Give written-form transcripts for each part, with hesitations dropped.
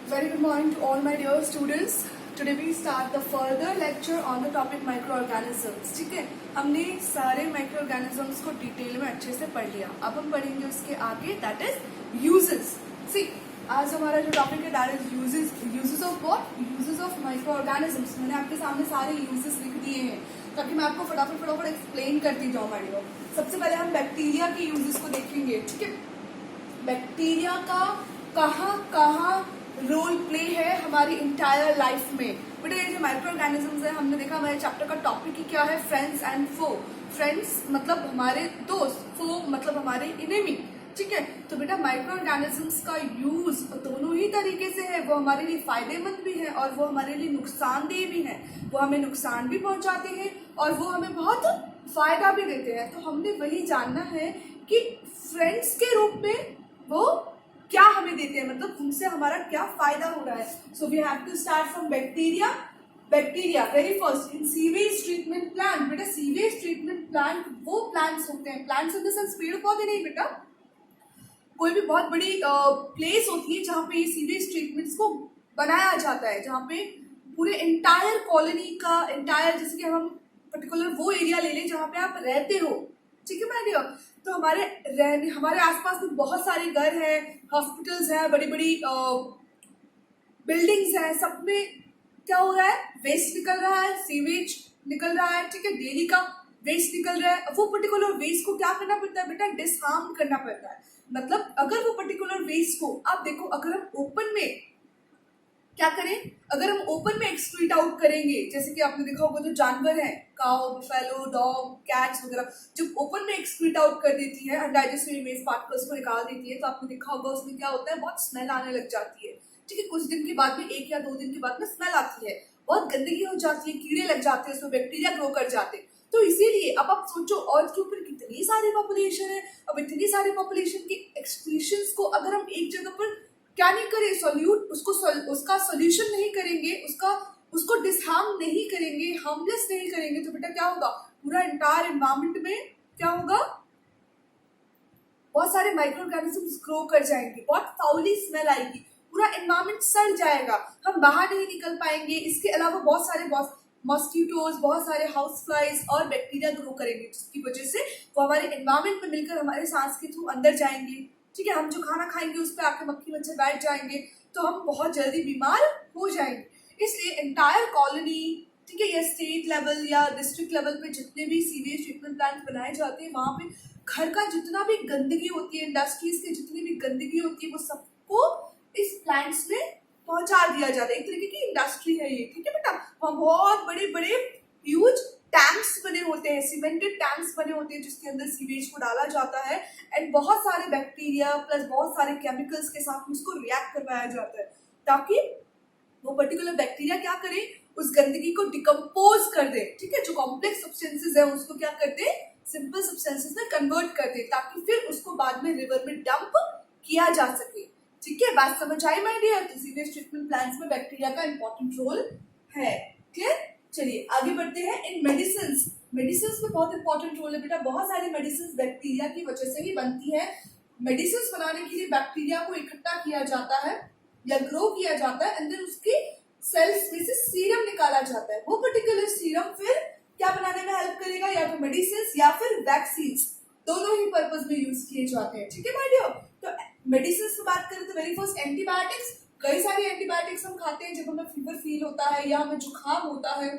Very good morning to all my dear students. Today we start the further lecture on the topic microorganisms. ठीक है, हमने सारे microorganisms को detail में अच्छे से पढ़ लिया. अब हम पढ़ेंगे उसके आगे, that is uses. See, आज हमारा जो टॉपिक है that is uses of what? Uses of microorganisms. मैंने आपके सामने सारे uses लिख दिए हैं ताकि मैं आपको फटाफट एक्सप्लेन करती जाऊँ वीडियो. सबसे पहले हम बैक्टीरिया के यूजेस को देखेंगे. ठीक है, बैक्टीरिया का कहाँ रोल प्ले है हमारी इंटायर लाइफ में. बेटा ये जो माइक्रो ऑर्गेनिजम्स है, हमने देखा हमारे चैप्टर का टॉपिक ही क्या है, फ्रेंड्स एंड फो. फ्रेंड्स मतलब हमारे दोस्त, फो मतलब हमारे इनेमी. ठीक है, तो बेटा माइक्रो ऑर्गेनिजम्स का यूज दोनों ही तरीके से है. वो हमारे लिए फायदेमंद भी है और वो हमारे लिए नुकसानदेह भी है. वो हमें नुकसान भी पहुंचाते हैं और वो हमें बहुत फायदा भी देते हैं. तो हमने वही जानना है कि फ्रेंड्स के रूप में वो क्या हमें देते हैं, मतलब उनसे हमारा क्या फायदा हो रहा है. So we have to start from bacteria. Bacteria very first in sewage treatment plant. बेटा सीवेज ट्रीटमेंट प्लांट वो प्लांट्स होते हैं, प्लांट्स इन द सेंस पेड़ पौधे नहीं बेटा, कोई भी बहुत बड़ी प्लेस होती है जहाँ पे सीवेज ट्रीटमेंट्स को बनाया जाता है, जहाँ पे पूरे इंटायर कॉलोनी का इंटायर, जैसे कि हम पर्टिकुलर वो एरिया ले लें जहाँ पे आप रहते हो. ठीक है मैंने, तो हमारे आसपास में बहुत सारे घर हैं, हॉस्पिटल्स हैं, बड़ी बड़ी बिल्डिंग्स हैं. सब में क्या हो रहा है, वेस्ट निकल रहा है, सीवेज निकल रहा है. ठीक है, डेली का वेस्ट निकल रहा है. वो पर्टिकुलर वेस्ट को क्या करना पड़ता है बेटा, डिसहार्म करना पड़ता है. मतलब अगर वो पर्टिकुलर वेस्ट को आप देखो, अगर हम ओपन में क्या करें, अगर हम ओपन में एक्सक्रीट आउट करेंगे, जैसे कि आपने देखा होगा जो जानवर हैं, काउ, बफेलो, डॉग, कैट्स वगैरह, जब ओपन में एक्सक्रीट आउट कर देती है, अनडाइजेस्टेड वेस्ट पार्टिकल्स को निकाल देती है, तो आपने देखा होगा उसमें क्या होता है, बहुत स्मेल आने लग जाती है. ठीक है, कुछ दिन के बाद में, 1 या 2 दिन के बाद में स्मेल आती है, बहुत गंदगी हो जाती है, कीड़े लग जाते हैं, उसमें बैक्टीरिया ग्रो कर जाते हैं. तो इसीलिए अब आप सोचो, अर्थ के ऊपर कितनी सारी पॉपुलेशन है. अब इतनी सारी पॉपुलेशन के एक्सक्रीशंस को अगर हम एक जगह पर क्या नहीं करें, उसका सोल्यूशन नहीं करेंगे, उसको डिसहार्म नहीं करेंगे, हार्मलेस नहीं करेंगे, तो बेटा क्या होगा, पूरा इंटायर एनवायरमेंट में क्या होगा, बहुत सारे माइक्रो ऑर्गेनिजम्स ग्रो कर जाएंगे, बहुत फाउली स्मेल आएगी, पूरा एनवायरमेंट सड़ जाएगा, हम बाहर नहीं निकल पाएंगे. इसके अलावा बहुत सारे मॉस्किटोज, बहुत सारे हाउस फ्लाइज और बैक्टीरिया ग्रो करेंगे, जिसकी वजह से वो हमारे एनवायरमेंट में मिलकर हमारे सांस के थ्रू अंदर जाएंगे. ठीक है, हम जो खाना खाएंगे उस पर आके मक्खी मच्छर बैठ जाएंगे, तो हम बहुत जल्दी बीमार हो जाएंगे. इसलिए एंटायर कॉलोनी, ठीक है, या स्टेट लेवल या डिस्ट्रिक्ट लेवल पे जितने भी सीवेज ट्रीटमेंट प्लांट बनाए जाते हैं, वहाँ पे घर का जितना भी गंदगी होती है, इंडस्ट्रीज की जितनी भी गंदगी होती है, वो सबको इस प्लांट्स में पहुंचा दिया जाता है. एक तरीके की इंडस्ट्री है ये. ठीक है बेटा, वहाँ बहुत बड़े बड़े ह्यूज टैंक्स बने होते हैं, सीमेंटेड टैंक्स बने होते हैं, जिसके अंदर सीवेज को डाला जाता है एंड बहुत सारे बैक्टीरिया प्लस बहुत सारे केमिकल्स के साथ उसको रिएक्ट करवाया जाता है, ताकि वो पर्टिकुलर बैक्टीरिया क्या करे, उस गंदगी को डिकम्पोज कर दे. ठीक है, जो कॉम्प्लेक्स सब्सटेंसेस है उसको क्या कर दे, सिंपल सब्सटेंसेस में कन्वर्ट कर दे, ताकि फिर उसको बाद में रिवर में डंप किया जा सके. ठीक है, बात समझ आई माय डियर. तो सीवेज ट्रीटमेंट प्लांट्स में बैक्टीरिया का इंपॉर्टेंट रोल है. क्लियर, चलिए आगे बढ़ते हैं. इन मेडिसिन में बहुत इंपॉर्टेंट रोल है बेटा. बहुत सारी मेडिसिन बैक्टीरिया की वजह से ही बनती है. मेडिसिन बनाने के लिए बैक्टीरिया को इकट्ठा किया जाता है या ग्रो किया जाता है, अंदर उसके सेल्स में से सीरम निकाला जाता है. वो पर्टिकुलर सीरम फिर क्या बनाने में हेल्प करेगा, या तो मेडिसिन या फिर वैक्सीन, दोनों ही पर्पज में यूज किए जाते हैं. ठीक है माय डियर, तो मेडिसिन की बात करें तो वेरी फर्स्ट एंटीबायोटिक्स. कई सारे एंटीबायोटिक्स हम खाते हैं जब हमें फीवर फील होता है या हमें जुकाम होता है.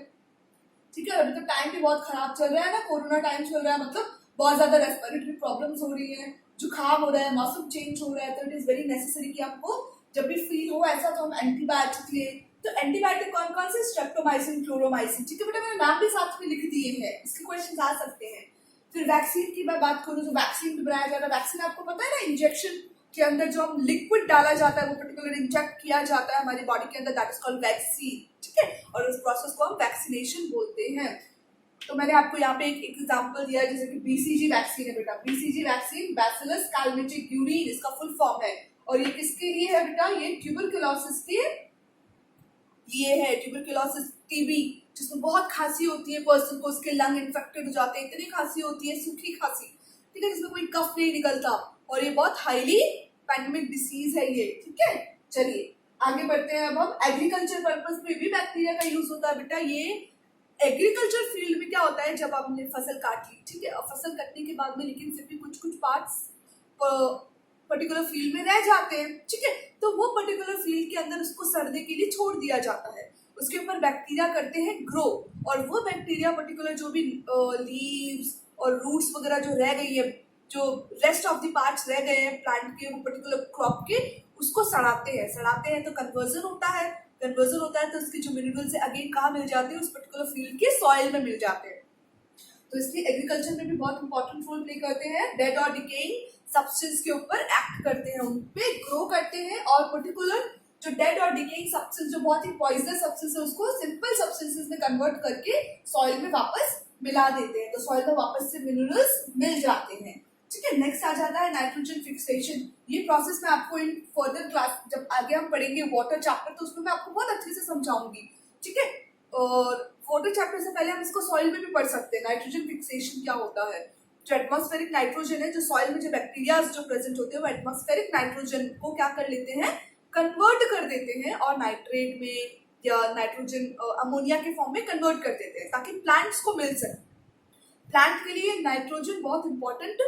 ठीक है, अभी तो टाइम भी बहुत खराब चल रहा है ना, कोरोना टाइम चल रहा है, मतलब बहुत ज्यादा रेस्पिरेटरी प्रॉब्लम्स हो रही है, जुकाम हो रहा है, मौसम चेंज हो रहा है, तो इट इज वेरी नेसेसरी कि आपको जब भी फील हो ऐसा तो हम एंटीबायोटिक ले. तो एंटीबायोटिक कौन कौन से, स्ट्रेप्टोमाइसिन, क्लोरोमाइसिन. ठीक है बेटा, मैंने नाम भी साथ में लिख दिए हैं, इसके क्वेश्चन आ सकते हैं. फिर वैक्सीन की मैं बात करूँ, जो वैक्सीन भी बनाया जा रहा है, वैक्सीन आपको पता है ना, इंजेक्शन के अंदर जो हम लिक्विड डाला जाता है, वो पर्टिकुलर इंजेक्ट किया जाता है हमारी बॉडी के अंदर, दैट इज कॉल्ड वैक्सीन. ठीक है, और उस प्रोसेस को हम वैक्सीनेशन बोलते हैं. तो मैंने आपको यहाँ पे एक एग्जांपल दिया है, जैसे कि बीसीजी वैक्सीन है बेटा. बीसीजी वैक्सीन बैसिलस कैलमेटिक इसका फुल फॉर्म है, और ये किसके लिए है बेटा, ये ट्यूबरकुलोसिस के लिए है. ट्यूबरकुलोसिस, टीबी, जिसमें बहुत खांसी होती है पर्सन को, उसके लंग इन्फेक्टेड हो जाते हैं, इतनी खांसी होती है, सूखी खांसी. ठीक है, जिसमें कोई कफ नहीं निकलता, और ये बहुत हाईली पैंडेमिक डिसीज है ये. ठीक है, चलिए आगे बढ़ते हैं। अब हम एग्रीकल्चर पर्पस में भी बैक्टीरिया का यूज होता है बेटा। ये एग्रीकल्चर फील्ड में क्या होता है, जब आपने फसल काट ली, ठीक है, और फसल कटने के बाद में लेकिन फिर भी कुछ कुछ पार्ट्स पर्टिकुलर फील्ड में रह जाते हैं, ठीक है, तो वो पर्टिकुलर फील्ड के अंदर उसको सड़ने के लिए छोड़ दिया जाता है। उसके ऊपर बैक्टीरिया करते हैं ग्रो, और वो बैक्टीरिया पर्टिकुलर जो भी लीव्स और रूट्स वगैरह जो रह गई है, जो रेस्ट ऑफ द पार्ट्स रह गए हैं प्लांट के, वो पर्टिकुलर क्रॉप के, उसको सड़ाते हैं तो कन्वर्जन होता है। कन्वर्जन होता है तो उसके जो मिनरल्स है अगेन कहाँ मिल जाते हैं, उस पर्टिकुलर फील्ड के सॉइल में मिल जाते हैं। तो इसलिए एग्रीकल्चर में भी बहुत इंपॉर्टेंट रोल प्ले करते हैं। डेड और डिकेइंग सब्सटेंस के ऊपर एक्ट करते हैं, उन पे ग्रो करते हैं, और पर्टिकुलर जो डेड और डिकेइंग सब्सटेंस जो बहुत ही पॉइजनस सब्सटेंस है उसको सिंपल सब्सटेंसेस में कन्वर्ट करके सॉइल में वापस मिला देते हैं, तो सॉइल में वापस से मिनरल्स मिल जाते हैं, ठीक है। नेक्स्ट आ जाता है नाइट्रोजन फिक्सेशन। ये प्रोसेस मैं आपको इन फर्दर क्लास जब आगे हम पढ़ेंगे वाटर चैप्टर, तो उसमें मैं आपको बहुत अच्छे से समझाऊंगी, ठीक है। और वाटर चैप्टर से पहले हम इसको सॉइल में भी पढ़ सकते हैं, नाइट्रोजन फिक्सेशन क्या होता है। जो एटमॉस्फेरिक नाइट्रोजन है, जो सॉइल में जो बैक्टीरिया जो प्रेजेंट होते हैं, वो एटमॉस्फेरिक नाइट्रोजन को क्या कर लेते हैं, कन्वर्ट कर देते हैं, और नाइट्रेट में या नाइट्रोजन अमोनिया के फॉर्म में कन्वर्ट कर देते हैं, ताकि प्लांट्स को मिल सके। प्लांट के लिए नाइट्रोजन बहुत इंपॉर्टेंट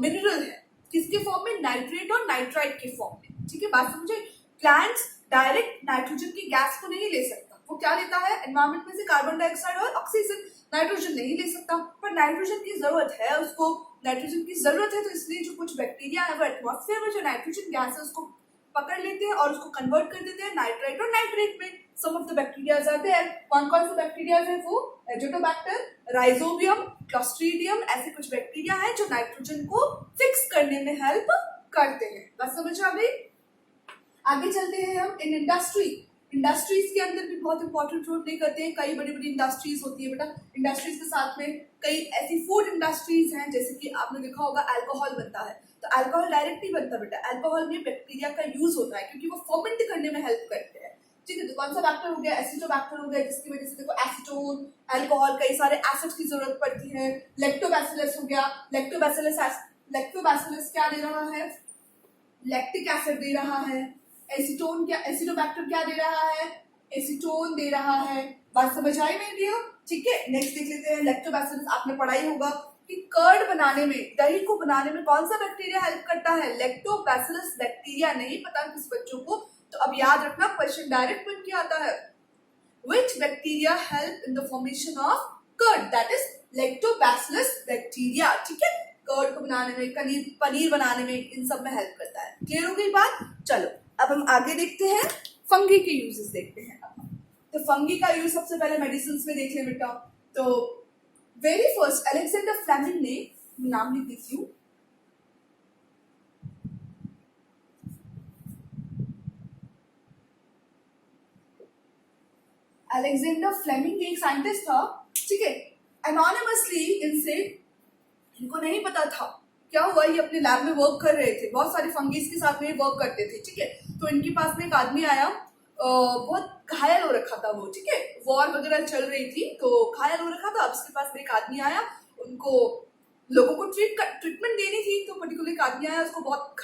मिनरल है, किसके फॉर्म में, नाइट्रेट और नाइट्राइट के फॉर्म में, ठीक है। बात समझे। प्लांट्स डायरेक्ट नाइट्रोजन की गैस को नहीं ले सकता, वो क्या लेता है, एनवायरमेंट में से कार्बन डाइऑक्साइड और ऑक्सीजन, नाइट्रोजन नहीं ले सकता, पर नाइट्रोजन की जरूरत है उसको, नाइट्रोजन की जरूरत है, तो इसलिए जो कुछ बैक्टीरिया है वो एटमॉस्फेयर में जो नाइट्रोजन गैस है उसको पकड़ लेते हैं और उसको कन्वर्ट कर देते हैं नाइट्राइट और नाइट्रेट में। Some of the bacteria are there, कौन कौन से बैक्टीरिया है वो, एजोटोबैक्टर, राइजोबियम, क्लॉस्ट्रीडियम, ऐसे कुछ बैक्टीरिया है जो नाइट्रोजन को फिक्स करने में हेल्प करते हैं। बस समझ आ गई। आगे चलते हैं हम इन इंडस्ट्रीज के अंदर भी बहुत इंपॉर्टेंट रोल प्ले करते हैं। कई बड़ी बड़ी इंडस्ट्रीज होती है बेटा, इंडस्ट्रीज के साथ में कई ऐसी फूड इंडस्ट्रीज हैं, जैसे कि आपने देखा होगा अल्कोहल बनता है, तो अल्कोहल डायरेक्ट नहीं बनता बेटा, अल्कोहल में बैक्टीरिया का यूज होता है, क्योंकि वो फर्मेंट करने में हेल्प करते हैं, ठीक है। तो कौन सा बैक्टर हो गया, एसिटोबैक्टर हो गया, जिसकी वजह से देखो एसीटोन, अल्कोहल, कई सारे एसिड्स की जरूरत पड़ती है। लैक्टोबैसिलस हो गया, लैक्टोबैसिलस क्या दे रहा है, लैक्टिक एसिड दे रहा है। एसीटोन क्या, एसिडोबैक्टर क्या दे रहा है, एसीटोन दे रहा है। बात समझ आई मेरी, ठीक है। नेक्स्ट देख लेते हैं लैक्टोबैसिलस। आपने पढ़ाई होगा कि कर्ड बनाने में, दही को बनाने में कौन सा बैक्टीरिया हेल्प करता है, लैक्टोबैसिलस बैक्टीरिया। नहीं पता किस बच्चों को, तो अब याद रखना, क्वेश्चन डायरेक्ट बन के आता है, which bacteria help in the formation of curd, that is lactobacillus bacteria, ठीक है। कर्ड को बनाने में, पनीर बनाने में, इन सब में हेल्प करता है। क्लियर हो गई बात। चलो अब हम आगे देखते हैं, फंगी के यूजेस देखते हैं। तो फंगी का यूज सबसे पहले मेडिसिन में देख ले बेटा। तो वेरी फर्स्ट अलेक्जेंडर फ्लेमिंग ने, नाम लिख देती हूँ, अलेक्जेंडर फ्लेमिंग एक साइंटिस्ट था, ठीक है। एनोनिमसली इनसे, इनको नहीं पता था क्या हुआ, ये अपने लैब में वर्क कर रहे थे, बहुत सारी फंगीज के साथ में वर्क करते थे, ठीक है। तो इनके पास में एक आदमी आया, बहुत घायल हो रखा था वो, ठीक है, वॉर वगैरह चल रही थी तो घायल हो रखा था। अब उसके पास में एक आदमी आया, उनको लोगों को ट्रीटमेंट देनी थी, तो पर्टिकुलर एक आदमी आया, उसको बहुत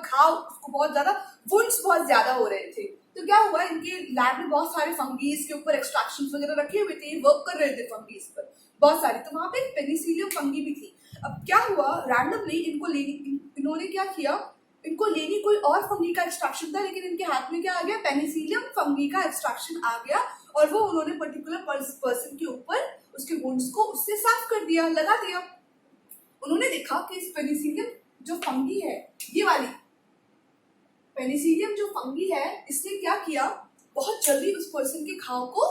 घाव, उसको बहुत ज्यादा वुंड्स बहुत ज्यादा हो रहे थे। तो क्या हुआ, इनके लैब में बहुत सारे फंगीज के ऊपर एक्सट्रैक्शन वगैरह रखे हुए थे, वर्क कर रहे थे फंगीज पर बहुत सारी, तो वहां पे पेनिसिलियम फंगी भी थी। अब क्या हुआ, रैंडमली इन्होंने क्या किया, इनको लेनी कोई और फंगी का एक्सट्रैक्शन था, लेकिन इनके हाथ में क्या आ गया, पेनिसिलियम फंगी का एक्सट्रैक्शन आ गया, और वो उन्होंने पर्टिकुलर पर्सन के ऊपर उसके वुंड्स को उससे साफ कर दिया, लगा दिया। उन्होंने देखा कि इस पेनिसिलियम जो फंगी है, ये वाली पेनिसिलियम जो फंगी है, इसने क्या किया, बहुत जल्दी उस पर्सन के घाव को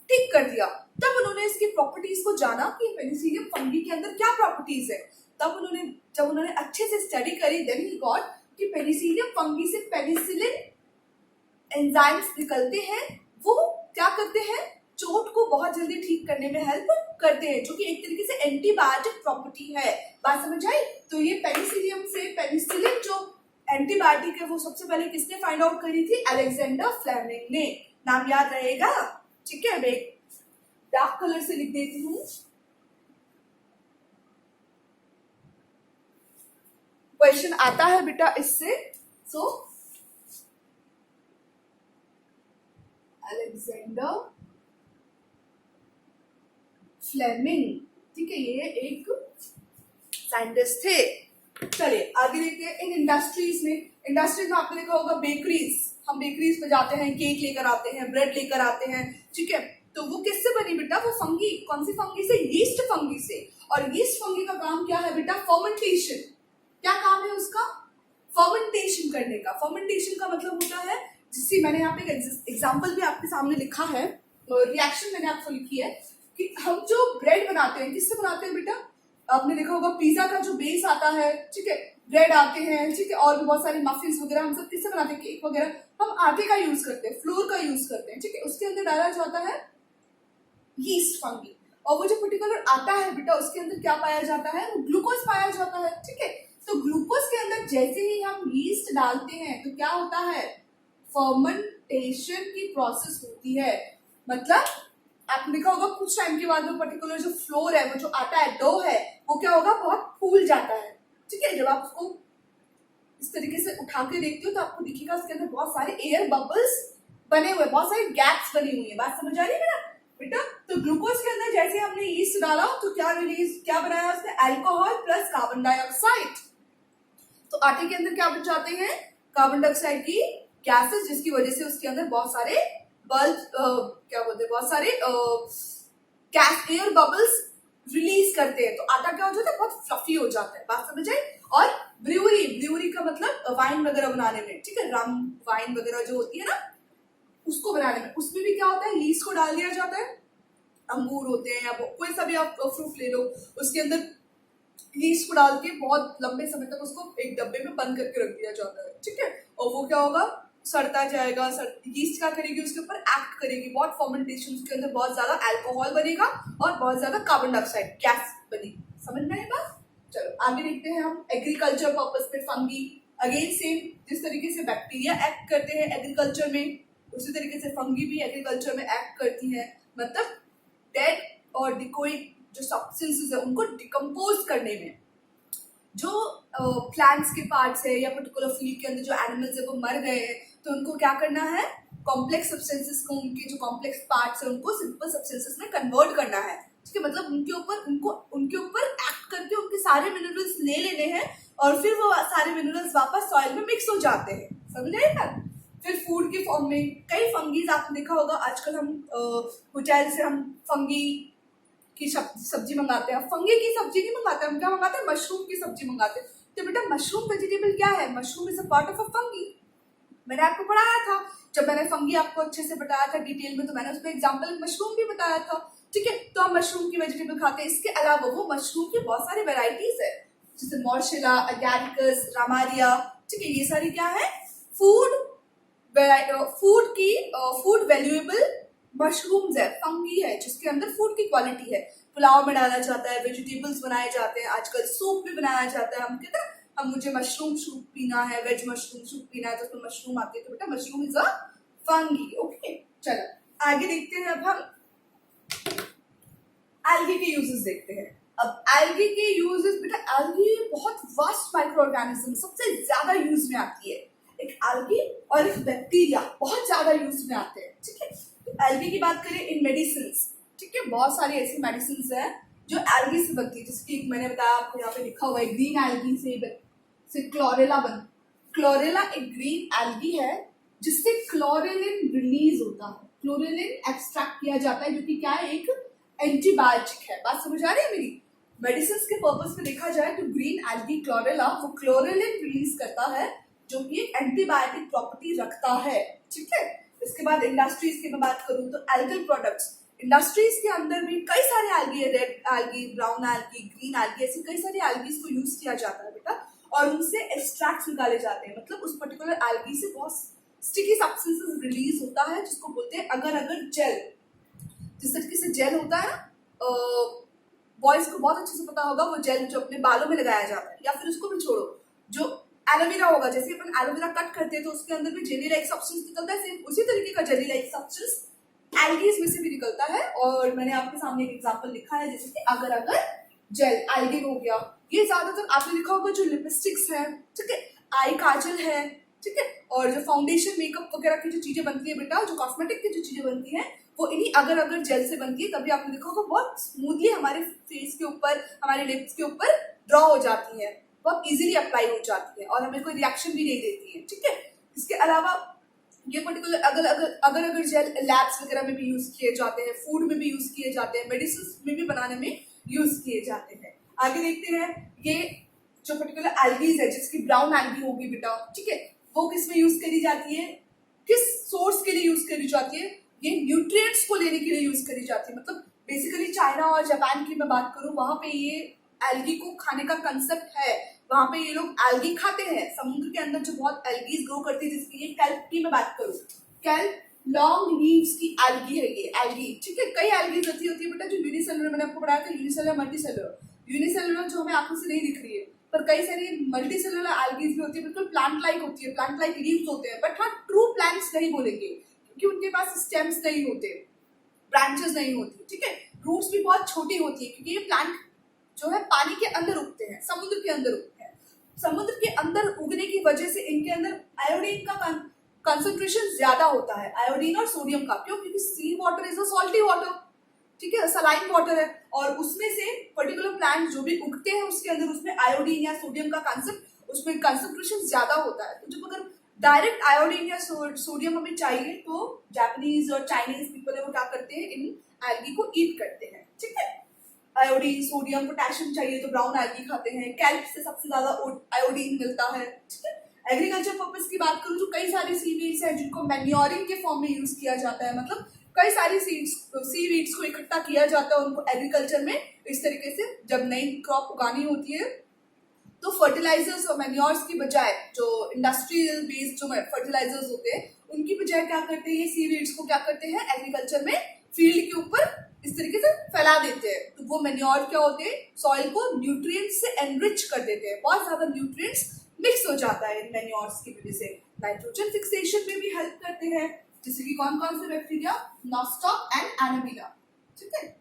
ठीक कर दिया। तब उन्होंने इसकी प्रॉपर्टीज को जाना कि पेनिसिलियम फंगी के अंदर क्या प्रॉपर्टीज है। तब जब उन्होंने अच्छे से स्टडी करी, देन ही गॉट कि पेनिसिलियम फंगी से पेनिसिलिन एंजाइम्स निकलते हैं, वो क्या करते हैं, चोट को बहुत जल्दी ठीक करने में हेल्प करते हैं, जो कि एक तरीके से एंटीबायोटिक प्रॉपर्टी है। बात समझ आई। तो ये पेनिसिलियम से पेनिसिलिन जो एंटीबायोटिक है, वो सबसे पहले किसने फाइंड आउट करी थी, अलेक्जेंडर फ्लेमिंग ने। नाम याद रहेगा, ठीक है। मैं डार्क कलर से लिख देती हूँ। क्वेश्चन आता है बेटा इससे, सो अलेक्जेंडर फ्लेमिंग, ठीक है, ये एक साइंटिस्ट थे। चलिए आगे देखते हैं। इन इंडस्ट्रीज में आपने देखा होगा बेकरीज, हम बेकरीज पे जाते हैं, केक लेकर आते हैं, ब्रेड लेकर आते हैं, ठीक है, तो वो किससे बनी बेटा? वो फंगी, कौन सी फंगी से? यीस्ट फंगी से। और यीस्ट फंगी का काम क्या है बेटा? फर्मेंटेशन। क्या काम है उसका? फर्मेंटेशन करने का। फर्मेंटेशन का मतलब होता है, जिससे मैंने यहाँ पे एक एग्जाम्पल भी आपके सामने लिखा है, रिएक्शन मैंने आपको लिखी है कि हम जो ब्रेड बनाते हैं किससे बनाते हैं बेटा? आपने देखा होगा पिज्जा का जो बेस आता है, ठीक है, ब्रेड आते हैं, ठीक है, और भी बहुत सारे मफिन्स वगैरह हम सब किससे बनाते हैं? केक वगैरह हम आटे का यूज करते हैं, फ्लोर का यूज करते हैं, ठीक है, उसके अंदर डाला जाता है यीस्ट फंगी। और वो जो पर्टिकुलर आटा है बेटा, उसके अंदर क्या पाया जाता है? वो ग्लूकोज पाया जाता है, ठीक है। तो ग्लूकोज के अंदर जैसे ही हम यीस्ट डालते हैं तो क्या होता है? फर्मेंटेशन की प्रोसेस होती है। मतलब आपने देखा होगा कुछ टाइम के बाद वो पर्टिकुलर जो फ्लोर है, वो जो आटा है, डो है, वो क्या होगा? बहुत फूल जाता है, ठीक है। जब आप उसको इस तरीके से उठा के देखते हो तो आपको दिखेगा उसके अंदर बहुत सारे एयर बबल्स बने हुए, बहुत सारे गैप्स बनी हुई है। बात समझ आ रही है बेटा? तो ग्लूकोज के अंदर जैसे हमने यीस्ट डाला तो क्या बनाया उसने? Alcohol plus carbon dioxide. तो आटे के अंदर क्या बन जाते हैं? कार्बन डाइऑक्साइड की गैसेस, जिसकी वजह से उसके अंदर बहुत सारे क्या बोलते हैं, बहुत सारे गैस, एयर बबल्स रिलीज करते हैं। तो आटा क्या हो जाता है? बहुत फ्लफी हो जाता है। बात समझ आई? और ब्रूअरी का मतलब वाइन वगैरह बनाने में, ठीक है, रम वाइन वगैरह जो होती है ना, उसको बनाने में, उसमें भी क्या होता है? यीस्ट को डाल दिया जाता है। अंगूर होते हैं या कोई सा भी आप फ्रूट ले लो, उसके अंदर यीस्ट को डाल के बहुत लंबे समय तक उसको एक डब्बे में बंद करके रख दिया जाता है, ठीक है। और वो क्या होगा? सड़ता जाएगा। यीस्ट क्या करेगी? उसके ऊपर एक्ट करेगी, बहुत फर्मेंटेशन, उसके अंदर बहुत ज्यादा अल्कोहल बनेगा और बहुत ज्यादा कार्बन डाइऑक्साइड गैस बनेगी। समझ में आई बात? चलो आगे देखते हैं हम। एग्रीकल्चर पर्पस पे फंगी, अगेन सेम, जिस तरीके से बैक्टीरिया एक्ट करते हैं एग्रीकल्चर में, उसी तरीके से फंगी भी एग्रीकल्चर में एक्ट करती है। मतलब डेड और डिकोइड जो सब्सटेंसेस है उनको डिकम्पोज करने में। जो प्लांट्स के पार्ट्स है या पर्टिकुलर फील्ड के अंदर जो एनिमल्स है वो मर गए हैं, तो उनको क्या करना है? कॉम्प्लेक्स सब्सटेंसेस को, उनके जो कॉम्प्लेक्स पार्ट्स है उनको सिंपल सब्सटेंसेस में कन्वर्ट करना है, ठीक है। मतलब उनके ऊपर एक्ट करके उनके सारे मिनरल्स ले लेने हैं और फिर वो सारे मिनरल्स वापस सॉइल में मिक्स हो जाते हैं। समझ रहे हैं? फिर फूड के फॉर्म में कई फंगीज आपने देखा होगा, आजकल हम होटल से हम फंगी की सब्जी मंगाते हैं। फंगी की सब्जी नहीं मंगाते, हम क्या मंगाते हैं? मशरूम की सब्जी मंगाते हैं। तो बेटा मशरूम वेजिटेबल क्या है? Mushroom is a part of a fungi. मैंने आपको पढ़ाया था, जब मैंने फंगी आपको अच्छे से बताया था डिटेल में, तो मैंने उसमें एग्जांपल मशरूम भी बताया था, ठीक है। तो हम मशरूम की वेजिटेबल खाते हैं। इसके अलावा वो मशरूम की बहुत सारी वेराइटीज है, जैसे मॉर्शिला, अगैरिकस, रामारिया, ठीक है। ये सारी क्या है? फूड वैल्यूएबल मशरूम्स है, फंगी है, जिसके अंदर फूड की क्वालिटी है। पुलाव में डाला जाता है, वेजिटेबल्स बनाए जाते हैं, आजकल सूप भी बनाया जाता है। हम कहते हैं हम मुझे मशरूम सूप पीना है, वेज मशरूम सूप पीना है, तो उसमें मशरूम आती है, तो बेटा mushroom is a fungi. Okay, चलो आगे देखते हैं। अब हम एल्गी के यूजेस देखते हैं। अब एल्गी के यूजेस, बेटा एल्गी बहुत वास्ट माइक्रो ऑर्गेनिज्म, सबसे ज्यादा यूज में आती है। एक एल्गी और एक बैक्टीरिया बहुत ज्यादा यूज में आते हैं, ठीक है। तो एल्गी की बात करें इन मेडिसिन, ठीक है, बहुत सारी ऐसी मेडिसिन है जो एल्गी से बनती है। जैसे कि मैंने बताया आपको, यहाँ पे लिखा हुआ है ग्रीन एल्गी से क्लोरेला एक ग्रीन एल्गी है जिससे क्लोरेलिन रिलीज होता है। क्लोरेलिन एक्सट्रैक्ट किया जाता है, जो कि क्या है? एक एंटीबायोटिक है। बात समझ आ रही है मेरी? मेडिसिन के पर्पस पे देखा जाए तो ग्रीन एल्गी क्लोरेला वो क्लोरेलिन रिलीज करता है, जो कि एक एंटीबायोटिक प्रॉपर्टी रखता है, ठीक है। इसके बाद इंडस्ट्रीज की मैं बात करूं तो एल्गल प्रोडक्ट्स, इंडस्ट्रीज के अंदर भी कई सारे एल्गी है, red algae, brown algae, green algae, ऐसे कई सारे एल्गीज को यूज किया जाता है बेटा, और उनसे एक्सट्रैक्ट्स निकाले जाते हैं। मतलब उस पर्टिकुलर एल्गी से बहुत स्टिकी सब्सटेंसेस रिलीज होता है, जिसको बोलते हैं अगर अगर जेल। जिस तरीके से जेल होता है ना, बॉयज को बहुत अच्छे से पता होगा, वो जेल जो अपने बालों में लगाया जाता है, या फिर उसको भी छोड़ो, जो एलोवेरा होगा, जैसे अपन एलोवेरा कट करते हैं तो उसके अंदर भी जेली लाइक सब्सटेंस निकलता है, सेम उसी तरीके का जेली लाइक सब्सटेंस एल्गीज में से भी निकलता है। और मैंने आपके सामने एक एग्जांपल लिखा है, जैसे कि अगर अगर जेल एल्गी हो गया। ये ज्यादातर आपने लिखा होगा जो लिपस्टिक्स है, ठीक है, आई काजल है, ठीक है। और जो फाउंडेशन मेकअप वगैरह की जो चीजें बनती है बेटा, जो कॉस्मेटिक की जो चीजें बनती हैं वो इन्हीं अगर अगर जेल से बनती है। तभी आपने देखा होगा बहुत स्मूथली हमारे फेस के ऊपर, हमारे लिप्स के ऊपर ड्रॉ हो जाती है, बहुत इजीली अप्लाई हो जाती है और हमें कोई रिएक्शन भी नहीं देती है, ठीक है। इसके अलावा ये पर्टिकुलर अगर अगर जेल लैब्स वगैरह में भी यूज किए जाते हैं, फूड में भी यूज किए जाते हैं, मेडिसिन में भी बनाने में यूज किए जाते हैं। आगे देखते हैं, ये जो पर्टिकुलर एल्गीज है, जिसकी ब्राउन एल्गी होगी बेटा, ठीक है, वो किस में यूज करी जाती है, किस सोर्स के लिए यूज करी जाती है, ये न्यूट्रिएंट्स को लेने के लिए यूज करी जाती है। मतलब बेसिकली चाइना और जापान की मैं बात करूं, वहां पे ये एल्गी को खाने का कंसेप्ट है, वहां पे ये लोग एल्गी खाते हैं। समुद्र के अंदर जो बहुत एल्गीज ग्रो करती है, जिसकी ये कैल्प की मैं बात करूं, कैल्प लॉन्ग लीव्स की एल्गी है ये एल्गी, ठीक है। कई एल्गीज होती है बेटा जो यूनिसेलुलर, मैंने आपको पढ़ाया था यूनिसेलुलर मल्टीसेलुलर। यूनिसेलुलर जो हमें आंखों से नहीं दिख रही है, पर कई सारी मल्टीसेलुलर एल्गीज भी होती है, बिल्कुल प्लांट लाइक होती है, प्लांट लाइक लीव्स होते हैं, बट हाँ ट्रू प्लांट्स नहीं बोलेंगे क्योंकि उनके पास स्टेम्स नहीं होते, ब्रांचेस नहीं होती, ठीक है। रूट्स भी बहुत छोटी होती है क्योंकि ये प्लांट जो है पानी के अंदर उगते हैं, समुद्र के अंदर उगते हैं। समुद्र के अंदर उगने की वजह से इनके अंदर आयोडीन का कंसंट्रेशन ज्यादा होता है, आयोडीन और सोडियम का। क्यों? क्योंकि sea water is a salty water, ठीक है, सलाइन वाटर है, और उसमें से पर्टिकुलर प्लांट जो भी उगते हैं उसके अंदर उसमें आयोडीन या सोडियम का कंसेप्ट, उसमें कंसंट्रेशन ज्यादा होता है। तो जब अगर डायरेक्ट आयोडीन या सोडियम हमें चाहिए तो जापानीज और चाइनीज पीपल है वो क्या करते हैं, इन एल्गी को ईट करते हैं, ठीक है। आयोडीन, सोडियम, पोटेशियम चाहिए तो ब्राउन एल्गी खाते हैं। कैल्प से सबसे ज्यादा आयोडीन मिलता है, ठीक है। एग्रीकल्चर पर्पस की बात करूं तो कई सारी सीवीड्स हैं जिनको मैन्योरिंग के फॉर्म में यूज किया जाता है, मतलब कई सारी सीवीड्स को इकट्ठा किया जाता है, उनको एग्रीकल्चर में इस तरीके से जब नई क्रॉप उगानी होती है तो फर्टिलाइजर्स और मैन्योर्स की बजाय, जो इंडस्ट्रियल बेस्ड जो फर्टिलाइजर्स होते हैं उनकी बजाय क्या करते हैं, ये सीवीड्स को क्या करते हैं एग्रीकल्चर में फील्ड के ऊपर इस तरीके से फैला देते हैं। तो वो मैन्योर क्या होते हैं, सॉइल को न्यूट्रिएंट्स से एनरिच कर देते हैं, बहुत ज्यादा न्यूट्रिएंट्स मिक्स हो जाता है इन मैन्योर्स की वजह से। नाइट्रोजन फिक्सेशन में भी हेल्प करते हैं, जैसे कि कौन कौन से बैक्टीरिया, नॉस्टॉक एंड एनामीला, ठीक है।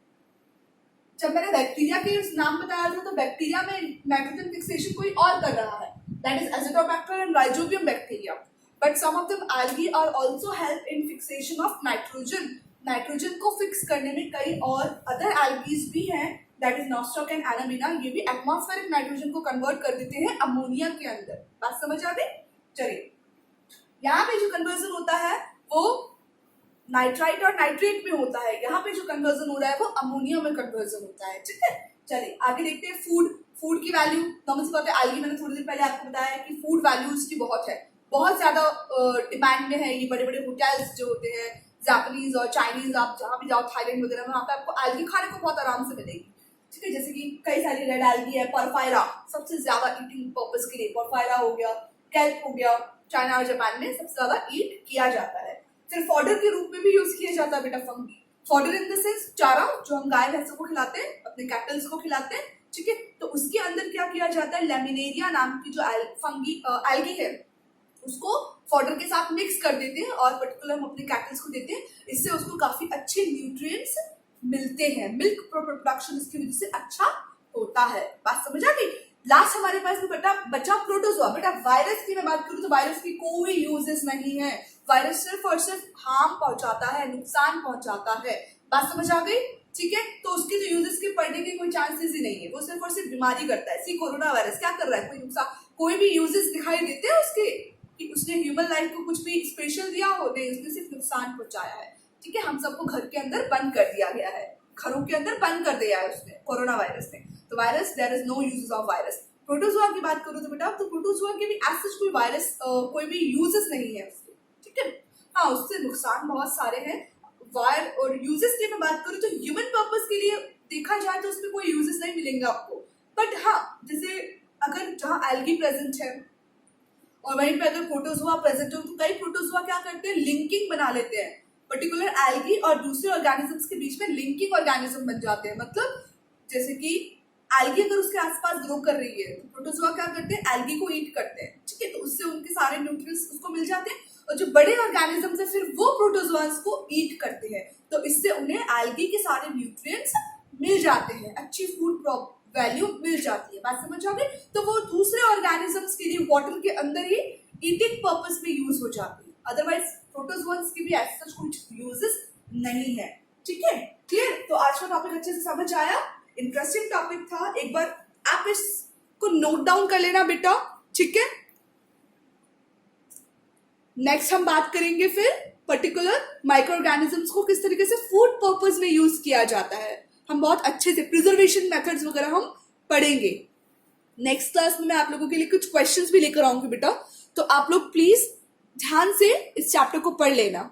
जब मैंने बैक्टीरिया के नाम बताया था तो बैक्टीरिया में नाइट्रोजन फिक्सेशन कोई और कर रहा है, that is azotobacter and rhizobium bacteria, but some of them algae are also help in fixation of nitrogen. Nitrogen को फिक्स करने में कई और अदर एल्गीज भी हैं, दैट इज नॉस्टॉक एंड एनामीना, ये भी एटमॉस्फेरिक नाइट्रोजन को कन्वर्ट कर देते हैं अमोनिया के अंदर। बात समझ आ गई? चलिए, यहाँ पे जो कन्वर्जन होता है वो नाइट्राइट और नाइट्रेट में होता है, यहाँ पे जो कन्वर्जन हो रहा है वो अमोनिया में कन्वर्जन होता है, ठीक है। चलिए आगे देखते हैं फूड की वैल्यू। नॉर्मल सी बात है, एल्गी मैंने थोड़ी देर पहले आपको बताया कि फूड वैल्यू इसकी बहुत है, बहुत ज्यादा डिमांड में है। ये बड़े बड़े होटल्स जो होते हैं जापानीज और चाइनीज, आप जहाँ भी जाओ थाईलैंड वगैरह में, वहाँ पे आपको एल्गी खाने को बहुत आराम से मिलेगी, ठीक है। जैसे कि कई सारी रेड एल्गी है, परफायरा सबसे ज्यादा ईटिंग पर्पज के लिए, परफायरा हो गया, कैल्प हो गया, चाइना और जापान में सबसे ज्यादा ईट किया जाता है। फिर फॉडर के रूप में भी यूज किया जाता है बेटा fungi. Fodder in the sense चारा, जो हम गाय भैंसों को खिलाते हैं, अपने कैटल्स को खिलाते हैं, ठीक है। तो उसके अंदर क्या किया जाता है, लेमिनेरिया नाम की जो फंगी एल्गी है उसको फॉडर के साथ मिक्स कर देते हैं और पर्टिकुलर हम अपने कैटल्स को देते हैं, इससे उसको काफी अच्छे न्यूट्रिएंट्स मिलते हैं, मिल्क प्रोडक्शन इसकी वजह से अच्छा होता है। बात समझ आ गई? लास्ट हमारे पास में बेटा बचा प्रोटोजोआ। बेटा वायरस की मैं बात करूं तो वायरस की कोई यूजेस नहीं है, वायरस सिर्फ और सिर्फ हार्म पहुंचाता है, नुकसान पहुंचाता है। बात समझ आ गई? ठीक है, तो उसके जो यूजेस के पढ़ने के कोई चांसेस ही नहीं है, वो सिर्फ और सिर्फ बीमारी करता है। सी कोरोना वायरस क्या कर रहा है, कोई नुकसान, कोई भी यूजेस दिखाई देते हैं उसके कि उसने ह्यूमन लाइफ को कुछ भी स्पेशल दिया हो? नहीं, उसने सिर्फ नुकसान पहुंचाया है, ठीक है। हम सबको घर के अंदर बंद कर दिया गया है, घरों के अंदर बंद कर दिया है उसने, कोरोना वायरस ने। तो virus, there is no uses of virus. Protozoa की बात करूं तो बेटा, तो प्रोटोजोआ के भी एज सच कोई वायरस कोई भी यूजेस नहीं है उसके, ठीक है। हाँ, उससे नुकसान बहुत सारे हैं। वायर और यूजेस की मैं बात करूं तो ह्यूमन पर्पस के लिए देखा जाए तो उसमें कोई यूजेस नहीं मिलेंगे आपको, बट हाँ, जैसे अगर जहाँ एल्गी प्रेजेंट है और वहीं पे अगर प्रोटोजोआ प्रेजेंट हो तो कई प्रोटोजोआ क्या करते हैं, लिंकिंग बना लेते हैं, पर्टिकुलर एल्गी और दूसरे ऑर्गेनिजम्स के बीच में लिंकिंग ऑर्गेनिज्म बन जाते हैं। मतलब जैसे कि एल्गी अगर उसके आसपास ग्रो कर रही है तो प्रोटोजोआ क्या करते हैं, एल्गी को ईट करते हैं, ठीक है। तो उससे उनके सारे न्यूट्रिएंट्स उसको मिल जाते हैं और जो बड़े ऑर्गेनिजम्स है फिर वो प्रोटोजोआस को ईट करते हैं, तो इससे उन्हें एल्गी के सारे न्यूट्रिएंट्स मिल जाते हैं, अच्छी फूड वैल्यू मिल जाती है। बात समझ आ गई? तो वो दूसरे ऑर्गेनिजम्स के लिए वाटर के अंदर ही ईटिंग पर्पस में यूज हो जाती है, अदरवाइज प्रोटोजोन्स की भी ऐसा कुछ यूजेस नहीं है। ठीक है, क्लियर? तो आज का टॉपिक अच्छे से समझ आया, इंटरेस्टिंग टॉपिक था। एक बार आप इसको नोट डाउन कर लेना बेटा, ठीक है। नेक्स्ट हम बात करेंगे फिर पर्टिकुलर माइक्रो ऑर्गेनिजम्स को किस तरीके से फूड पर्पस में यूज किया जाता है। हम बहुत अच्छे से प्रिजर्वेशन मेथड्स वगैरह हम पढ़ेंगे। नेक्स्ट क्लास में मैं आप लोगों के लिए कुछ क्वेश्चंस भी लेकर आऊंगी बेटा, तो आप लोग प्लीज ध्यान से इस चैप्टर को पढ़ लेना।